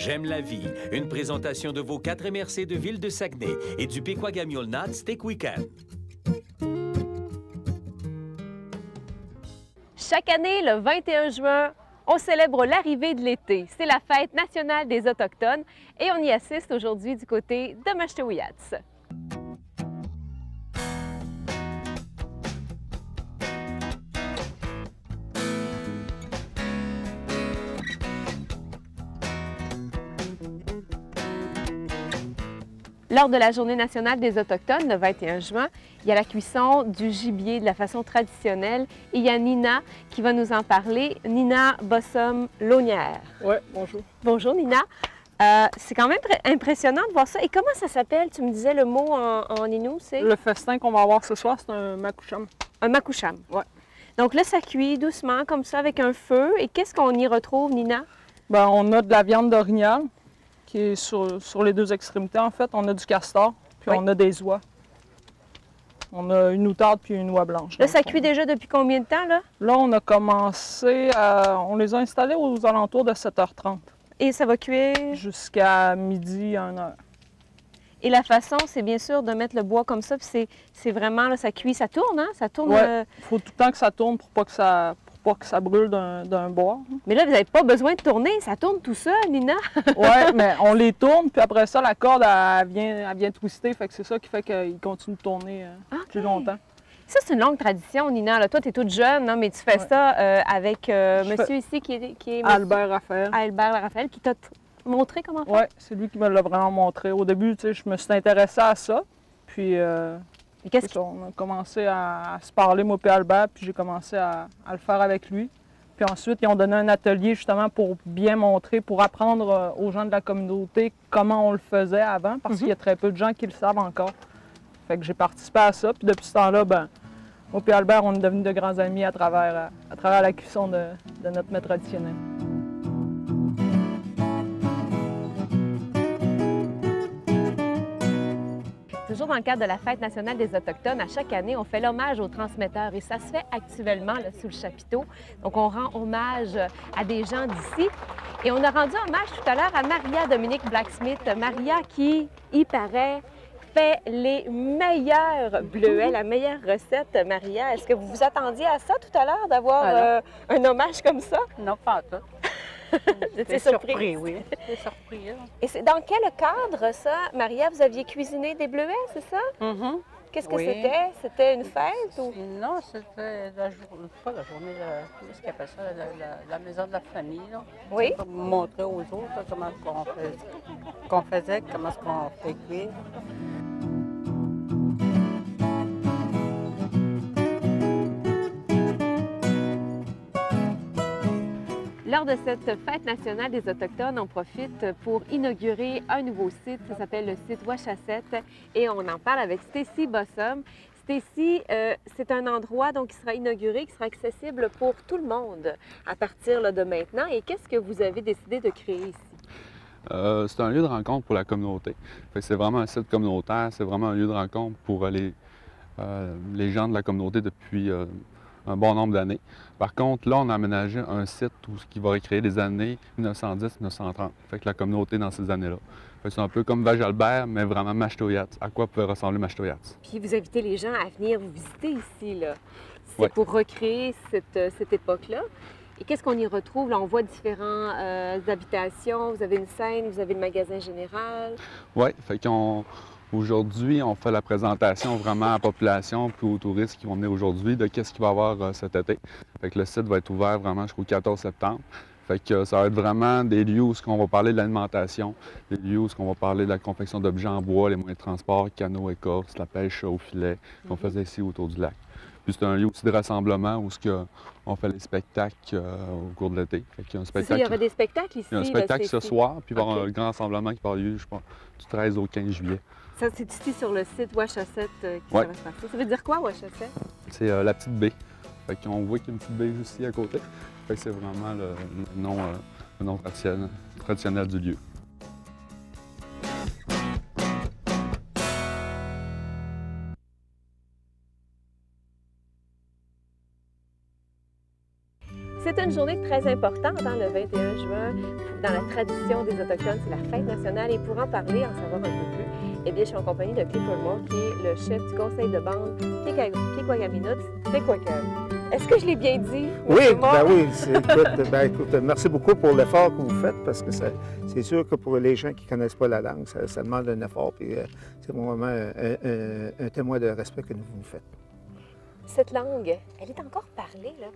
J'aime la vie, une présentation de vos 4 MRC de Ville de Saguenay et du Pequagamiolnat Steak Weekend. Chaque année, le 21 juin, on célèbre l'arrivée de l'été. C'est la fête nationale des Autochtones et on y assiste aujourd'hui du côté de Mashtewiyats. Lors de la Journée nationale des Autochtones, le 21 juin, il y a la cuisson du gibier de la façon traditionnelle. Et il y a Nina qui va nous en parler. Nina Bossom-Launière. Oui, bonjour. Bonjour, Nina. C'est quand même impressionnant de voir ça. Et comment ça s'appelle? Tu me disais le mot en Innu, c'est? Le festin qu'on va avoir ce soir, c'est un makoucham. Un makoucham. Oui. Donc là, ça cuit doucement, comme ça, avec un feu. Et qu'est-ce qu'on y retrouve, Nina? Bien, on a de la viande d'orignal qui est sur les deux extrémités, en fait. On a du castor, puis oui. On a des oies. On a une outarde puis une oie blanche. Là, ça cuit déjà depuis combien de temps, là? Là, on a commencé on les a installés aux alentours de 7h30. Et ça va cuire? Jusqu'à midi, 1h. Et la façon, c'est bien sûr de mettre le bois comme ça, puis c'est vraiment, là, ça cuit, ça tourne, hein? Ça tourne. Oui, il faut tout le temps que ça tourne pour pas que ça brûle d'un bois. Mais là, vous n'avez pas besoin de tourner, ça tourne tout seul, Nina. Oui, mais on les tourne, puis après ça, la corde, elle vient twister, fait que c'est ça qui fait qu'ils continuent de tourner plus longtemps. Ça, c'est une longue tradition, Nina. Là, toi, tu es toute jeune, hein, mais tu fais ça avec monsieur ici qui est Albert Raphaël. Albert Raphaël, qui t'a montré comment faire? Oui, c'est lui qui me l'a vraiment montré. Au début, tu sais, je me suis intéressée à ça, puis on a commencé à se parler, moi et Albert, puis j'ai commencé à le faire avec lui. Puis ensuite, ils ont donné un atelier justement pour bien montrer, pour apprendre aux gens de la communauté comment on le faisait avant, parce qu'il y a très peu de gens qui le savent encore. Fait que j'ai participé à ça, puis depuis ce temps-là, ben, moi et Albert, on est devenus de grands amis à travers la cuisson de notre mets traditionnel. Toujours dans le cadre de la Fête nationale des Autochtones, à chaque année, on fait l'hommage aux transmetteurs et ça se fait actuellement là, sous le chapiteau. Donc, on rend hommage à des gens d'ici. Et on a rendu hommage tout à l'heure à Maria Dominique Blacksmith. Maria qui, il paraît, fait les meilleurs bleuets, la meilleure recette. Maria, est-ce que vous vous attendiez à ça tout à l'heure, d'avoir un hommage comme ça? Non, pas tout. J'étais surpris, oui. J'étais surpris. Hein. Et c'est dans quel cadre, ça? Maria, vous aviez cuisiné des bleuets, c'est ça? Mm-hmm. Qu'est-ce que oui. c'était? C'était une fête ou? Non, c'était pas la journée, qu'est-ce qu'on appelle ça? La maison de la famille, là. Oui. Pour montrer aux autres là, comment qu'on faisait, comment qu'on fait cuire. Lors de cette fête nationale des Autochtones, on profite pour inaugurer un nouveau site. Ça s'appelle le site Ouachachet et on en parle avec Stacy Bossom. Stacy, c'est un endroit donc, qui sera inauguré, qui sera accessible pour tout le monde à partir là, de maintenant. Et qu'est-ce que vous avez décidé de créer ici? C'est un lieu de rencontre pour la communauté. C'est vraiment un site communautaire, c'est vraiment un lieu de rencontre pour les gens de la communauté depuis un bon nombre d'années. Par contre, là, on a aménagé un site qui va recréer les années 1910-1930. Fait que la communauté dans ces années-là. C'est un peu comme Val-Jalbert, mais vraiment Mashtewiyats. À quoi peut ressembler Mashtewiyats? Puis vous invitez les gens à venir vous visiter ici, là. C'est pour recréer cette époque-là. Et qu'est-ce qu'on y retrouve? Là, on voit différentes habitations. Vous avez une scène, vous avez le magasin général. Oui, fait qu'aujourd'hui, on fait la présentation vraiment à la population puis aux touristes qui vont venir aujourd'hui de qu'est-ce qu'il va y avoir cet été. Fait que le site va être ouvert vraiment jusqu'au 14 septembre. Fait que ça va être vraiment des lieux où on va parler de l'alimentation, des lieux où on va parler de la confection d'objets en bois, les moyens de transport, canots, écorces, la pêche au filet qu'on faisait ici autour du lac. Puis c'est un lieu aussi de rassemblement où on fait les spectacles au cours de l'été. Il y aura des spectacles ici? Il y a un spectacle ce soir, puis il va y avoir un grand rassemblement qui va avoir lieu, je pense, du 13 au 15 juillet. Ça, c'est ici sur le site Ouachachet que ça va se passer. Ça veut dire quoi, Ouachachet? C'est la petite baie. Fait qu'on voit qu'il y a une petite baie ici à côté. Fait que c'est vraiment le nom traditionnel du lieu. C'est une journée très importante, hein, le 21 juin. Dans la tradition des Autochtones, c'est la fête nationale. Et pour en parler, en savoir un peu plus, eh bien, je suis en compagnie de Clifford Moore, qui est le chef du conseil de bande Pequawagaminauts. Est-ce que je l'ai bien dit? Oui, ben oui. Écoute, merci beaucoup pour l'effort que vous faites, parce que c'est sûr que pour les gens qui ne connaissent pas la langue, ça demande un effort. Puis c'est vraiment un témoin de respect que vous nous faites. Cette langue, elle est encore parlée là,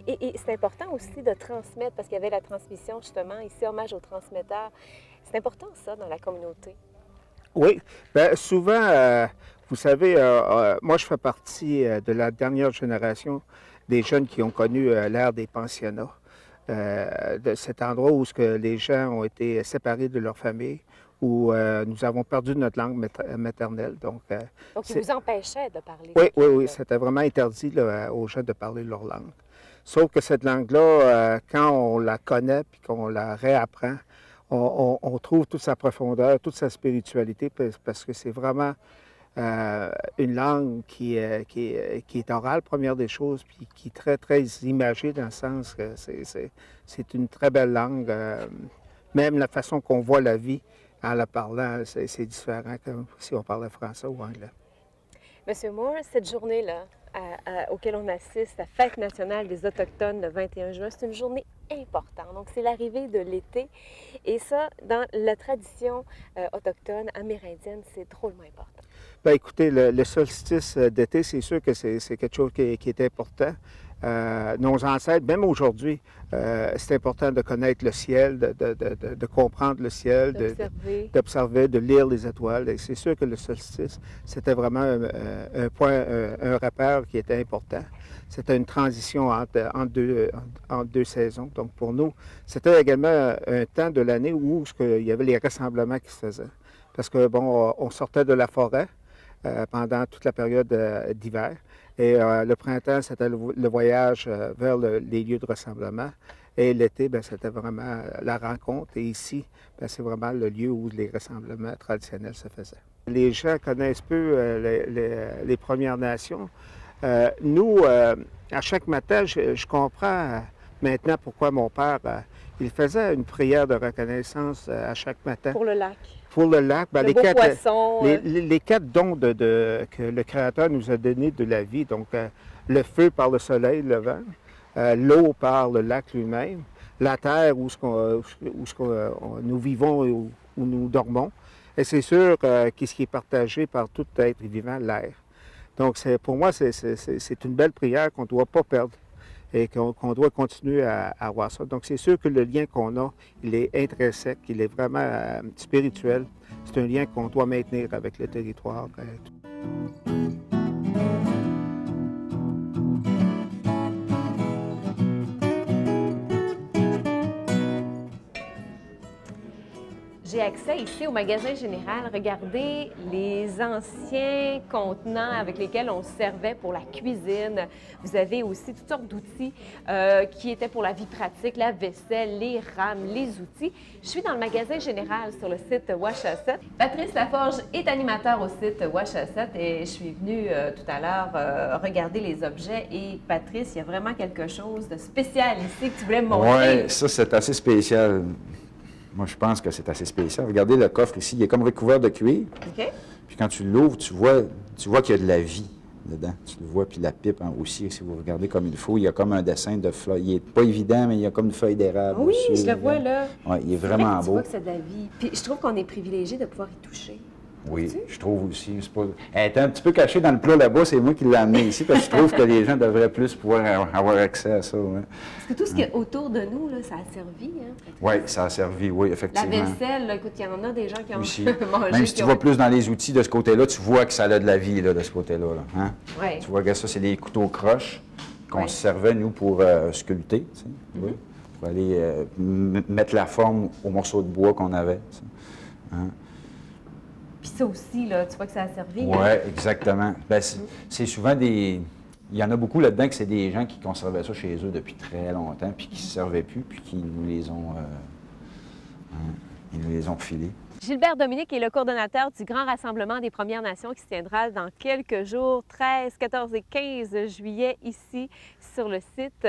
et c'est important aussi de transmettre, parce qu'il y avait la transmission justement, ici, hommage aux transmetteurs. C'est important ça dans la communauté. Oui, bien souvent, vous savez, moi je fais partie de la dernière génération des jeunes qui ont connu l'ère des pensionnats, de cet endroit où les gens ont été séparés de leur famille, où nous avons perdu notre langue maternelle. Donc il vous empêchait de parler. Oui, c'était vraiment interdit là, aux gens de parler leur langue. Sauf que cette langue-là, quand on la connaît puis qu'on la réapprend, on trouve toute sa profondeur, toute sa spiritualité, parce que c'est vraiment une langue qui est orale, première des choses, puis qui est très, très imagée dans le sens que c'est une très belle langue. Même la façon qu'on voit la vie en la parlant, c'est différent comme si on parlait français ou anglais. Monsieur Moore, cette journée-là, auquel on assiste, la Fête nationale des Autochtones le 21 juin, c'est une journée importante. Donc, c'est l'arrivée de l'été. Et ça, dans la tradition autochtone amérindienne, c'est drôlement important. Bien, écoutez, le solstice d'été, c'est sûr que c'est quelque chose qui est important. Nos ancêtres, même aujourd'hui, c'est important de connaître le ciel, de comprendre le ciel, d'observer, de lire les étoiles. Et c'est sûr que le solstice, c'était vraiment un point, un repère qui était important. C'était une transition entre deux saisons. Donc pour nous, c'était également un temps de l'année où il y avait les rassemblements qui se faisaient. Parce que, bon, on sortait de la forêt pendant toute la période d'hiver. Et le printemps, c'était le voyage vers les lieux de rassemblement. Et l'été, c'était vraiment la rencontre. Et ici, c'est vraiment le lieu où les rassemblements traditionnels se faisaient. Les gens connaissent peu les Premières Nations. Nous, à chaque matin, je comprends maintenant pourquoi mon père, il faisait une prière de reconnaissance à chaque matin. Pour le lac. Pour le lac, les quatre dons que le Créateur nous a donnés de la vie, donc le feu par le soleil, le vent, l'eau par le lac lui-même, la terre où nous vivons et où nous dormons, et c'est sûr qu'est-ce qui est partagé par tout être vivant, l'air. Donc pour moi, c'est une belle prière qu'on ne doit pas perdre et qu'on doit continuer à avoir ça. Donc, c'est sûr que le lien qu'on a, il est intrinsèque, il est vraiment spirituel. C'est un lien qu'on doit maintenir avec le territoire. J'ai accès ici au magasin général. Regardez les anciens contenants avec lesquels on se servait pour la cuisine. Vous avez aussi toutes sortes d'outils qui étaient pour la vie pratique, la vaisselle, les rames, les outils. Je suis dans le magasin général sur le site Ouachasset. Patrice Laforge est animateur au site Ouachasset et je suis venue tout à l'heure regarder les objets. Et Patrice, il y a vraiment quelque chose de spécial ici que tu voulais me montrer. Oui, ça c'est assez spécial. Moi, je pense que c'est assez spécial. Regardez le coffre ici, il est comme recouvert de cuir. OK. Puis quand tu l'ouvres, tu vois qu'il y a de la vie dedans. Tu le vois, puis la pipe aussi, si vous regardez comme il faut, il y a comme un dessin de feuilles. Il n'est pas évident, mais il y a comme une feuille d'érable. Oui, dessus, je le vois là. Oui, il est vraiment beau. Tu vois que c'est de la vie. Puis je trouve qu'on est privilégié de pouvoir y toucher. Oui, je trouve aussi. Elle était un petit peu cachée dans le plat là-bas, c'est moi qui l'ai amenée ici, parce que je trouve que les gens devraient plus pouvoir avoir accès à ça. Ouais. Parce que tout ce qui est autour de nous, là, ça a servi. Hein, oui, ça a servi, oui, effectivement. La vaisselle, là, écoute, il y en a des gens qui ont aussi. mangé. Même si tu vas plus dans les outils de ce côté-là, tu vois que ça a de la vie là, de ce côté-là. Là, hein? Ouais. Tu vois que ça, c'est des couteaux croches qu'on se servait, nous, pour sculpter, tu sais, pour aller mettre la forme au morceau de bois qu'on avait. Tu sais, hein? Puis ça aussi, là, tu vois que ça a servi. Oui, exactement. Ben, c'est souvent des... Il y en a beaucoup là-dedans que c'est des gens qui conservaient ça chez eux depuis très longtemps, puis qui ne se servaient plus, puis qui nous les ont, ils nous les ont filés. Gilbert Dominique est le coordonnateur du Grand Rassemblement des Premières Nations qui se tiendra dans quelques jours, 13, 14 et 15 juillet, ici sur le site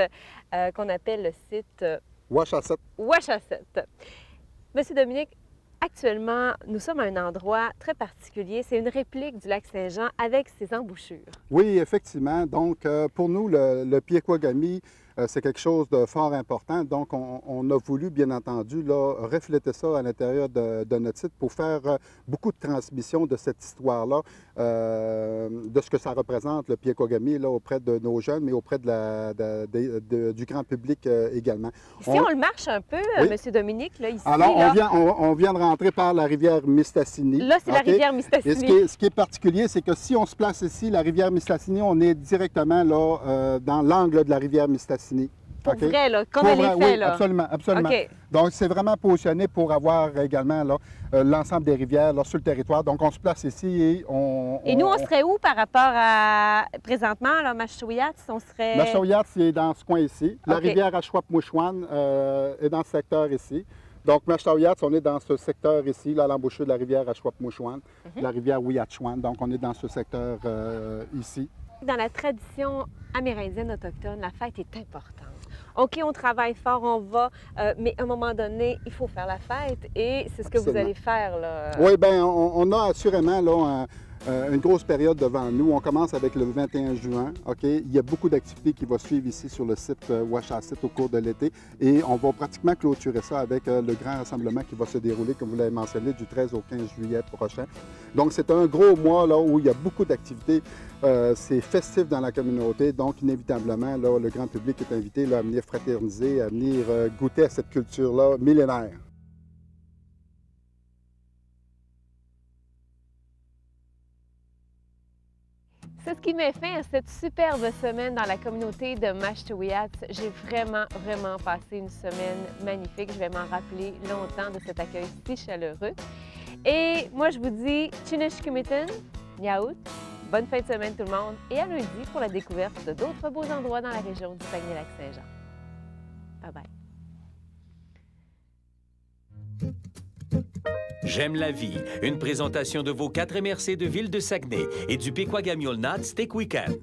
qu'on appelle le site Ouachasset. Ouachasset. Monsieur Dominique, actuellement, nous sommes à un endroit très particulier. C'est une réplique du lac Saint-Jean avec ses embouchures. Oui, effectivement. Donc, pour nous, le Piekouagami, c'est quelque chose de fort important. Donc, on a voulu, bien entendu, là, refléter ça à l'intérieur de notre site pour faire beaucoup de transmission de cette histoire-là, de ce que ça représente, le Piekouagami, là, auprès de nos jeunes, mais auprès du grand public également. Si on le marche un peu, oui. Monsieur Dominique, là, ici... Alors, là... on vient de rentrer par la rivière Mistassini. Là, c'est la rivière Mistassini. Et ce qui est particulier, c'est que si on se place ici, la rivière Mistassini, on est directement là, dans l'angle de la rivière Mistassini. Pour vrai, là, comme elle est faite, oui, là. absolument, absolument. Okay. Donc, c'est vraiment positionné pour avoir également l'ensemble des rivières là, sur le territoire. Donc, on se place ici et Et nous, on serait où par rapport à, présentement, là, Mashtouyats, on serait... Mashtouyats, c'est dans ce coin ici. La Okay. rivière Ashwap-Mouchouane est dans ce secteur ici. Donc, Mashtouyats, on est dans ce secteur ici, là, à l'embouchure de la rivière Ashwap-Mouchouane, la rivière Ouiatchouane. Donc, on est dans ce secteur ici. Dans la tradition amérindienne autochtone, la fête est importante. OK, on travaille fort, on va, mais à un moment donné, il faut faire la fête et c'est ce que Absolument. vous allez faire, là. Oui, bien, on a assurément là, une grosse période devant nous. On commence avec le 21 juin, OK? Il y a beaucoup d'activités qui vont suivre ici sur le site Ouachasset au cours de l'été et on va pratiquement clôturer ça avec le grand rassemblement qui va se dérouler, comme vous l'avez mentionné, du 13 au 15 juillet prochain. Donc, c'est un gros mois là, où il y a beaucoup d'activités. C'est festif dans la communauté, donc inévitablement, là, le grand public est invité là, à venir fraterniser, à venir goûter à cette culture-là millénaire. C'est ce qui met fin à cette superbe semaine dans la communauté de Mashtouyats. J'ai vraiment passé une semaine magnifique. Je vais m'en rappeler longtemps de cet accueil si chaleureux. Et moi, je vous dis Chineshkumitin, Niaout, bonne fin de semaine tout le monde et à lundi pour la découverte de d'autres beaux endroits dans la région du Saguenay-Lac-Saint-Jean. Bye-bye. J'aime la vie, une présentation de vos 4 MRC de Ville de Saguenay et du Pequagamiolnat Steak Weekend.